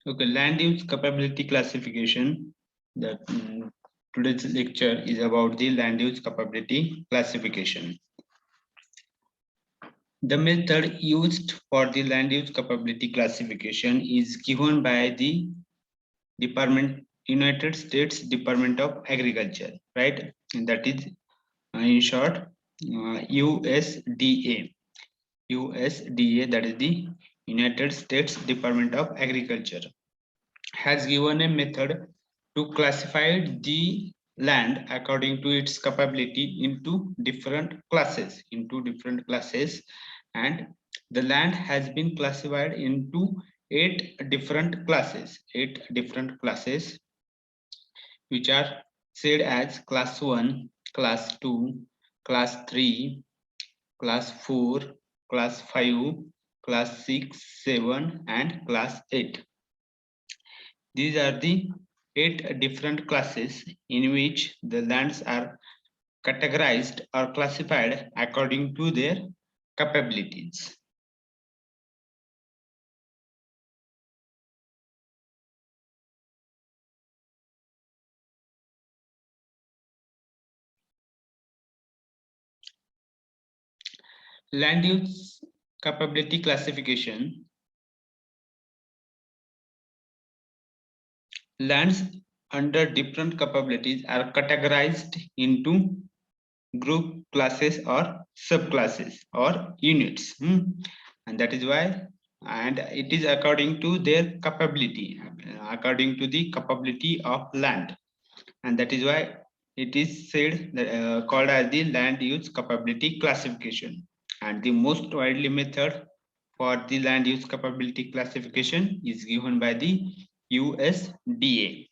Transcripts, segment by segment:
Okay, land use capability classification. That today's lecture is about the land use capability classification. The method used for the land use capability classification is given by the United States Department of Agriculture, right? And that is in short USDA. USDA, that is the United States Department of Agriculture, has given a method to classify the land according to its capability into different classes, and the land has been classified into eight different classes, which are said as class 1, class 2, class 3, class 4, class 5, class 6, 7, and class 8. These are the eight different classes in which the lands are categorized or classified according to their capabilities. Land use capability classification. Lands under different capabilities are categorized into group, classes, or subclasses or units. And that is why, and it is according to their capability, according to the capability of land, and that is why it is said that, called as the land use capability classification. And the most widely method for the land use capability classification is given by the USDA.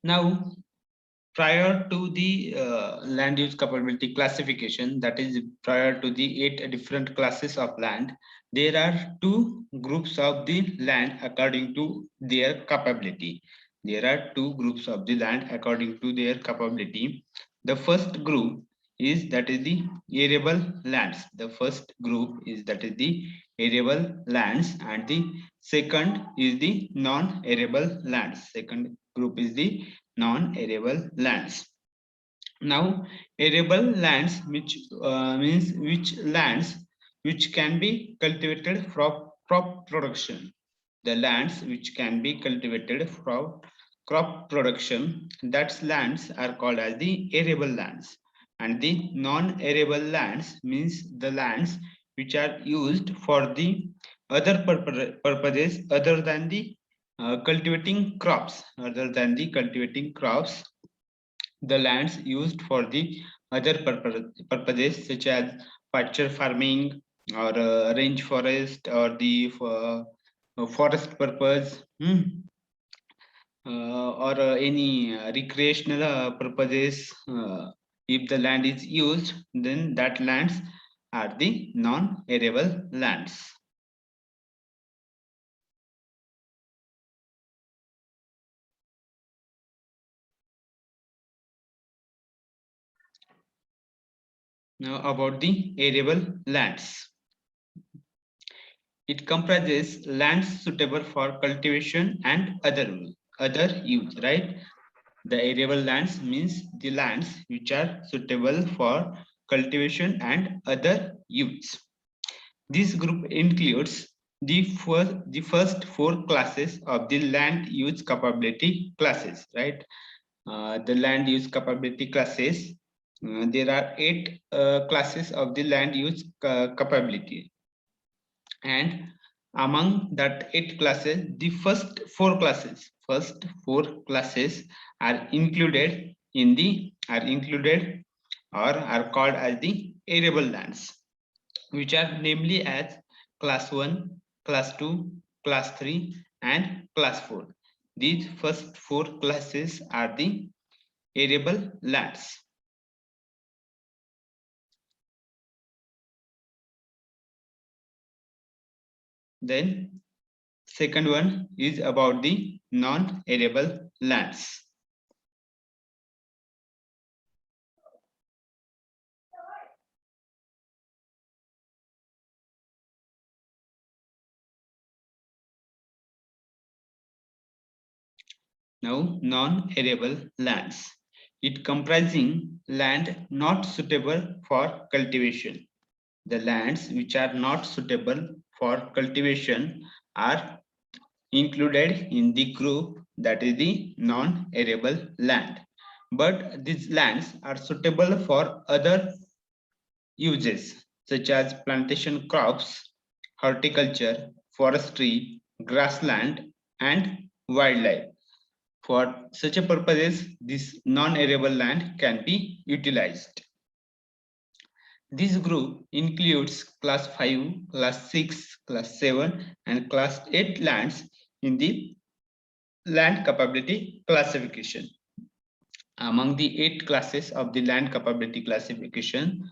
Now, prior to the land use capability classification, that is prior to the eight different classes of land, there are two groups of the land according to their capability. There are two groups of the land according to their capability. The first group is that is the arable lands. The first group is that is the arable lands, and the second is the non-arable lands. Second group is the non-arable lands. Now, arable lands, which means which lands which can be cultivated for crop production. The lands which can be cultivated for crop production, that lands are called as the arable lands. And the non-arable lands means the lands which are used for the other purposes other than the cultivating crops. Other than the cultivating crops, the lands used for the other purposes such as pasture farming or range forest or the forest purpose, or any recreational purposes. If the land is used, then that lands are the non-arable lands. Now about the arable lands. It comprises lands suitable for cultivation and other use, right? The arable lands means the lands which are suitable for cultivation and other use. This group includes the first four classes of the land use capability classes, right? The land use capability classes. There are eight classes of the land use capability, and among that eight classes, the first four classes are included in the are included or are called as the arable lands, which are namely as class 1, class 2, class 3, and class 4. These first four classes are the arable lands. Then second one is about the non-arable lands. Now, non-arable lands. It comprising land not suitable for cultivation. The lands which are not suitable for cultivation are included in the group that is the non-arable land. But these lands are suitable for other uses such as plantation crops, horticulture, forestry, grassland, and wildlife. For such a purposes, this non-arable land can be utilized. This group includes class 5, class 6, class 7, and class 8 lands in the land capability classification. Among the 8 classes of the land capability classification,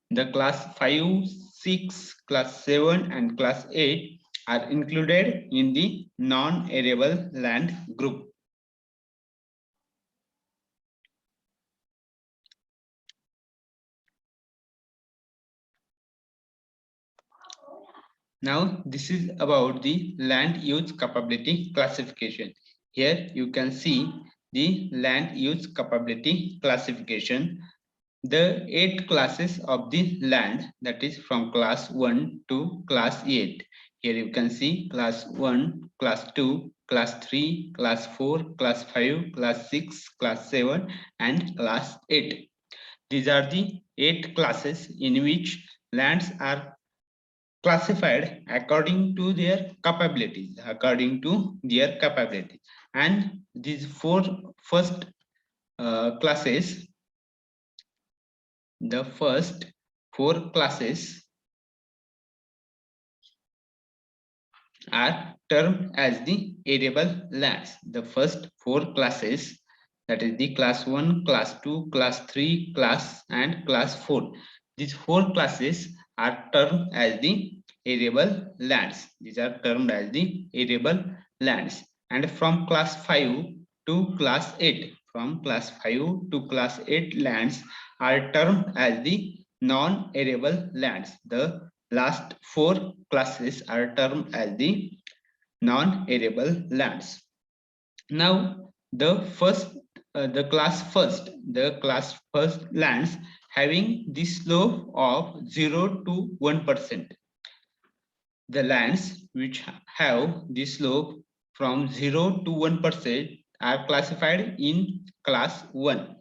the class 5, 6, class 7, and class 8 are included in the non-arable land group. Now, this is about the land use capability classification. Here you can see the land use capability classification. The 8 classes of the land, that is from class 1 to class 8. Here you can see class 1, class 2, class 3, class 4, class 5, class 6, class 7, and class 8. These are the 8 classes in which lands are classified according to their capabilities, and these four first classes, the first 4 classes are termed as the arable lands. The first 4 classes, that is the class 1, class 2, class 3, class and class 4. These 4 classes are termed as the arable lands. These are termed as the arable lands. And from class 5 to class 8, from class 5 to class 8 lands are termed as the non-arable lands. The last 4 classes are termed as the non-arable lands. Now, the class first lands having the slope of 0 to 1%. The lands which have the slope from 0 to 1% are classified in class 1.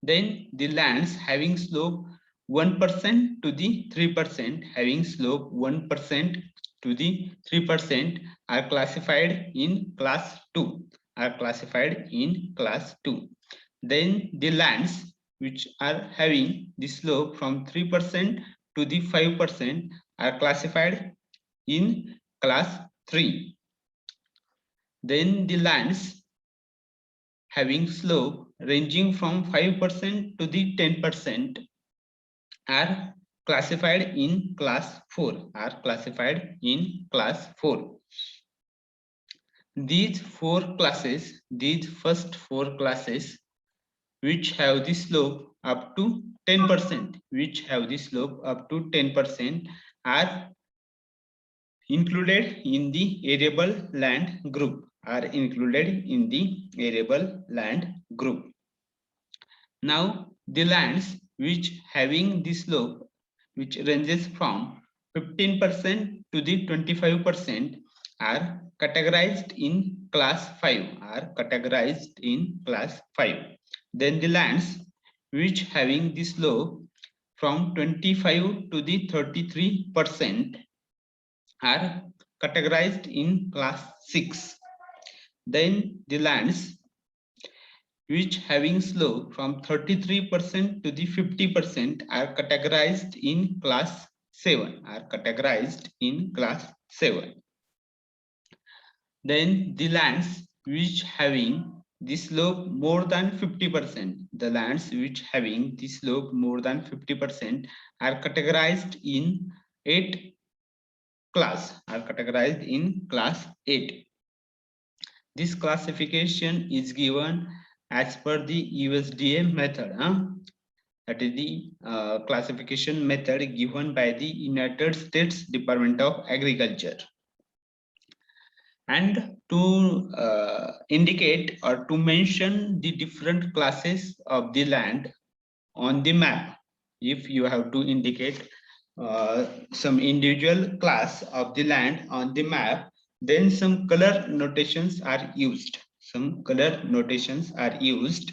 Then the lands having slope 1% to the 3%, having slope 1% to the 3% are classified in class 2. Then the lands which are having the slope from 3% to the 5% are classified in class 3. Then the lands having slope ranging from 5% to the 10% are classified in class 4. These first 4 classes which have the slope up to 10%, are included in the arable land group. Now, the lands which having the slope which ranges from 15% to the 25% are categorized in class 5. Then the lands which having the slope from 25 to the 33% are categorized in class 6. Then the lands which having slope from 33% to the 50% are categorized in class 7. Then the lands which having the slope more than 50%, are categorized in 8 class, class 8. This classification is given as per the USDA method. That is the classification method given by the United States Department of Agriculture. and to indicate or to mention the different classes of the land on the map. If you have to indicate some individual class of the land on the map, then some color notations are used. Some color notations are used,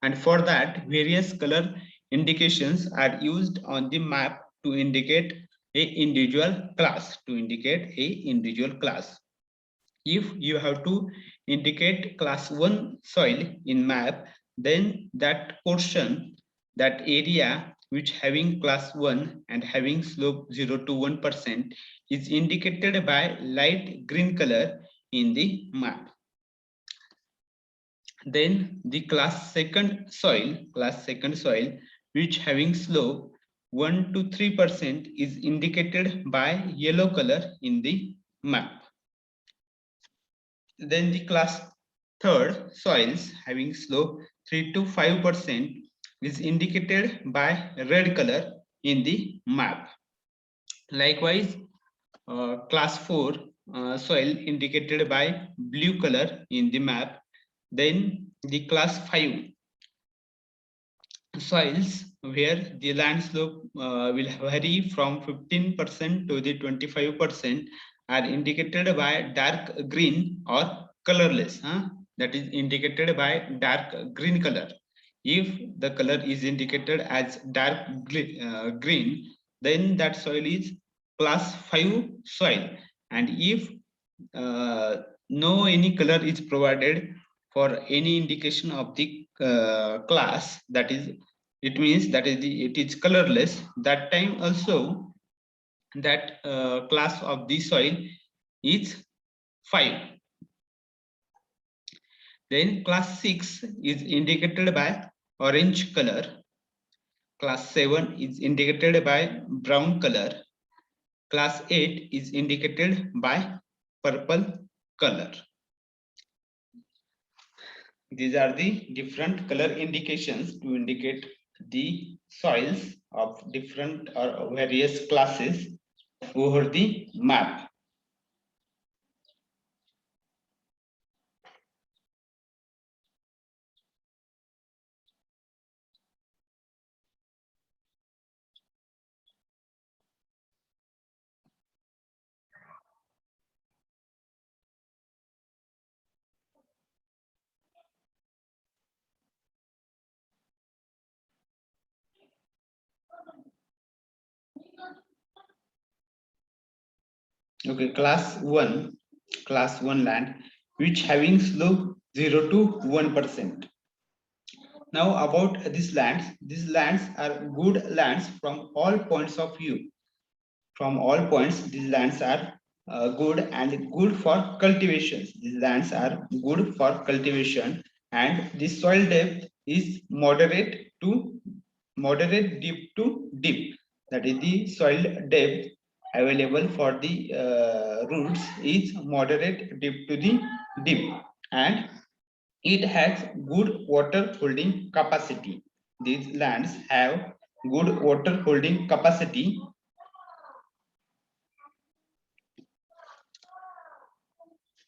and for that, various color indications are used on the map to indicate a individual class. To indicate a individual class. If you have to indicate class 1 soil in map, then that portion, that area which having class 1 and having slope 0 to 1% is indicated by light green color in the map. Then the class second soil which having slope 1 to 3% is indicated by yellow color in the map. Then the class third soils having slope 3 to 5% is indicated by red color in the map. Likewise, class 4 soil indicated by blue color in the map. Then the class 5 soils where the land slope will vary from 15% to the 25% are indicated by dark green or colorless. That is indicated by dark green color. If the color is indicated as dark green, then that soil is class 5 soil. And if no any color is provided for any indication of the class, that is, it means that it is colorless, that time also that class of the soil is 5. Then class 6 is indicated by orange color, class 7 is indicated by brown color, class 8 is indicated by purple color. These are the different color indications to indicate the soils of different or various classes over the map. Okay, class 1 land which having slope 0 to 1%. Now about these lands are good lands from all points of view. From all points, these lands are good and good for cultivations. These lands are good for cultivation, and the soil depth is moderate deep to deep. That is, the soil depth available for the roots is moderate deep to the deep, and it has good water holding capacity. These lands have good water holding capacity,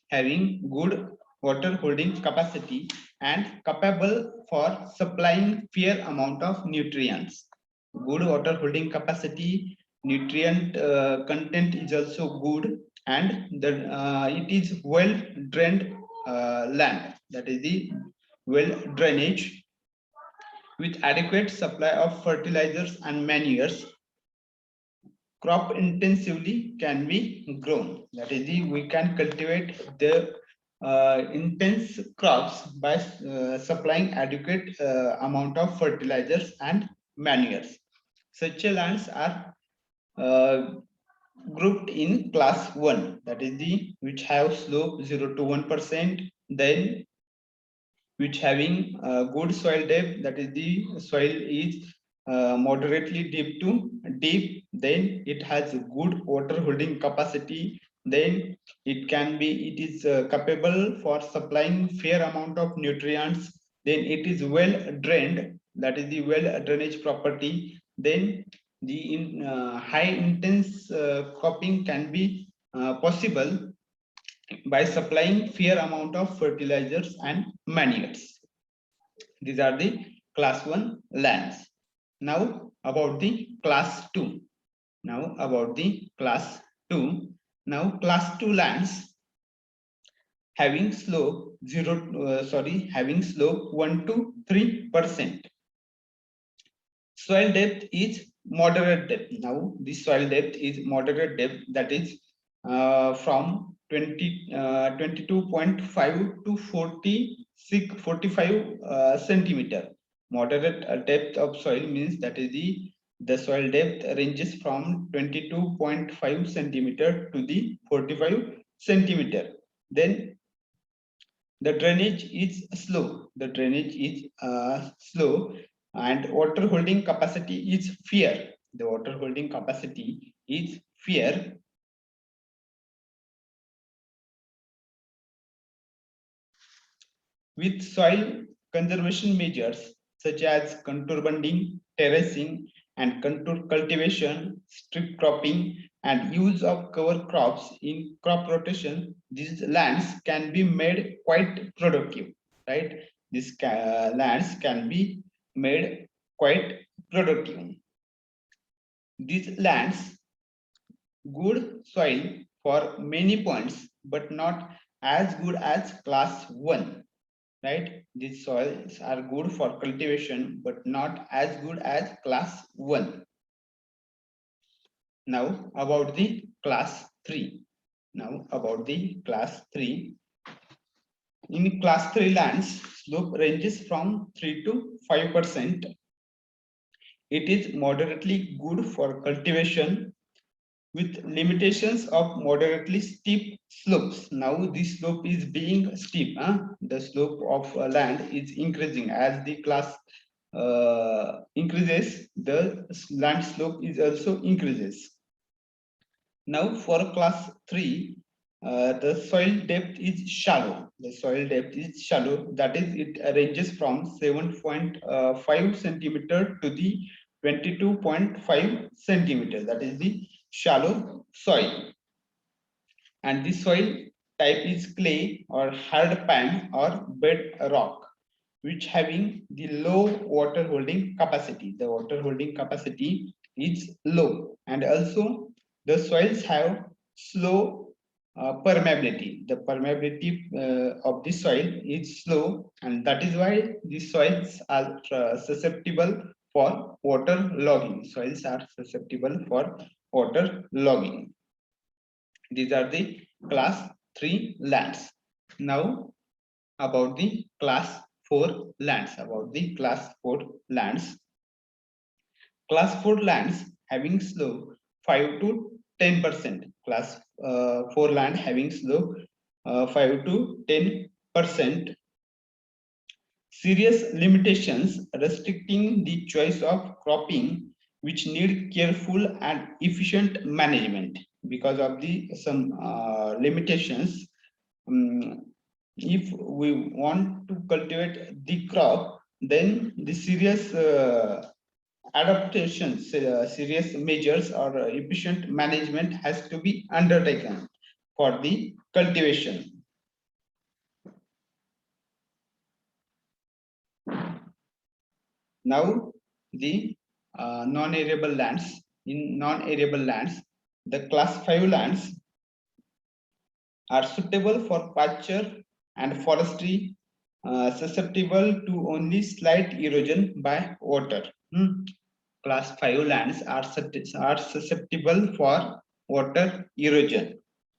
having good water holding capacity and capable for supplying fair amount of nutrients. Good water holding capacity, nutrient content is also good, and it is well drained land. That is the well drainage with adequate supply of fertilizers and manures. Crop intensively can be grown. That is, we can cultivate the intense crops by supplying adequate amount of fertilizers and manures. Such lands are uh, grouped in class 1, that is the which have slope 0 to 1%, then which having good soil depth, that is the soil is moderately deep to deep, then it has good water holding capacity, then it is capable for supplying fair amount of nutrients, then it is well drained, that is the well drainage property, then the high intense cropping can be possible, by supplying fair amount of fertilizers and manures. These are the class 1 lands. Now about the class 2. Now about the class 2. Now class 2 lands having slope having slope 1 to 3%. Soil depth is moderate depth. Now the soil depth is moderate depth, that is from 22.5 to 45 centimeter. Moderate depth of soil means that is the soil depth ranges from 22.5 centimeter to the 45 centimeter. Then the drainage is slow. The drainage is slow, and water holding capacity is fair. The water holding capacity is fair. With soil conservation measures such as contour bunding, terracing, and contour cultivation, strip cropping, and use of cover crops in crop rotation, these lands can be made quite productive, right? These lands can be made quite productive. These lands good soil for many points, but not as good as class 1, right? These soils are good for cultivation, but not as good as class 1. Now about the class 3. Now about the class 3. In class 3 lands, slope ranges from 3 to 5%. It is moderately good for cultivation with limitations of moderately steep slopes. Now this slope is being steep. The slope of land is increasing as the class increases, the land slope is also increases. Now for class 3, the soil depth is shallow. The soil depth is shallow, that is it ranges from 7.5 centimeter to the 22.5 centimeter, that is the shallow soil. And the soil type is clay or hard pan or bed rock, which having the low water holding capacity. The water holding capacity is low, and also the soils have slow permeability. The permeability of the soil is slow, and that is why the soils are susceptible for water logging. Soils are susceptible for water logging. These are the class 3 lands. Now about the class 4 lands. About the class 4 lands. Class 4 lands having slope 5 to 10%. Class 4 land having slope 5 to 10%. Serious limitations restricting the choice of cropping, which need careful and efficient management. Because of the some limitations, if we want to cultivate the crop, then the serious adaptations, serious measures or efficient management has to be undertaken for the cultivation. Now the non-arable lands. In non-arable lands, the class 5 lands are suitable for pasture and forestry, susceptible to only slight erosion by water. Class 5 lands are susceptible for water erosion,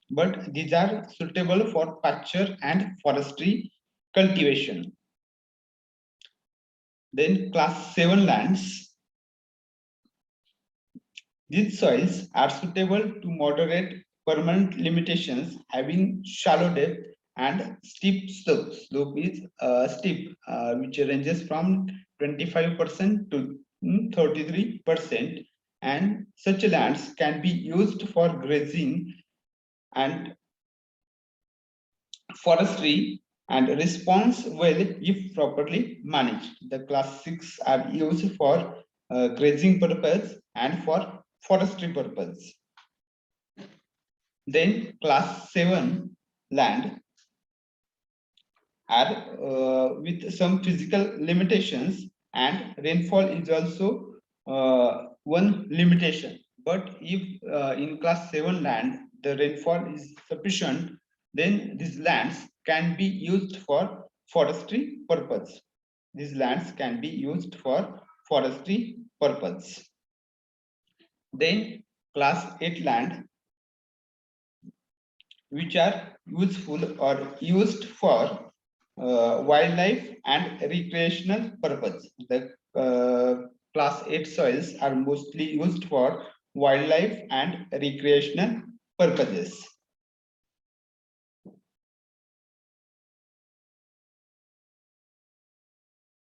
but these are suitable for pasture and forestry cultivation. Then class 7 lands. These soils are suitable to moderate permanent limitations, having shallow depth and steep slope. Slope is steep, which ranges from 25% to 33%, and such lands can be used for grazing and forestry and responds well if properly managed. The class 6 are used for grazing purpose and for forestry purpose. Then class 7 land are with some physical limitations, and rainfall is also one limitation. But if in class 7 land the rainfall is sufficient, then these lands can be used for forestry purpose. These lands can be used for forestry purpose. Then class 8 land, which are useful or used for wildlife and recreational purpose. The class 8 soils are mostly used for wildlife and recreational purposes.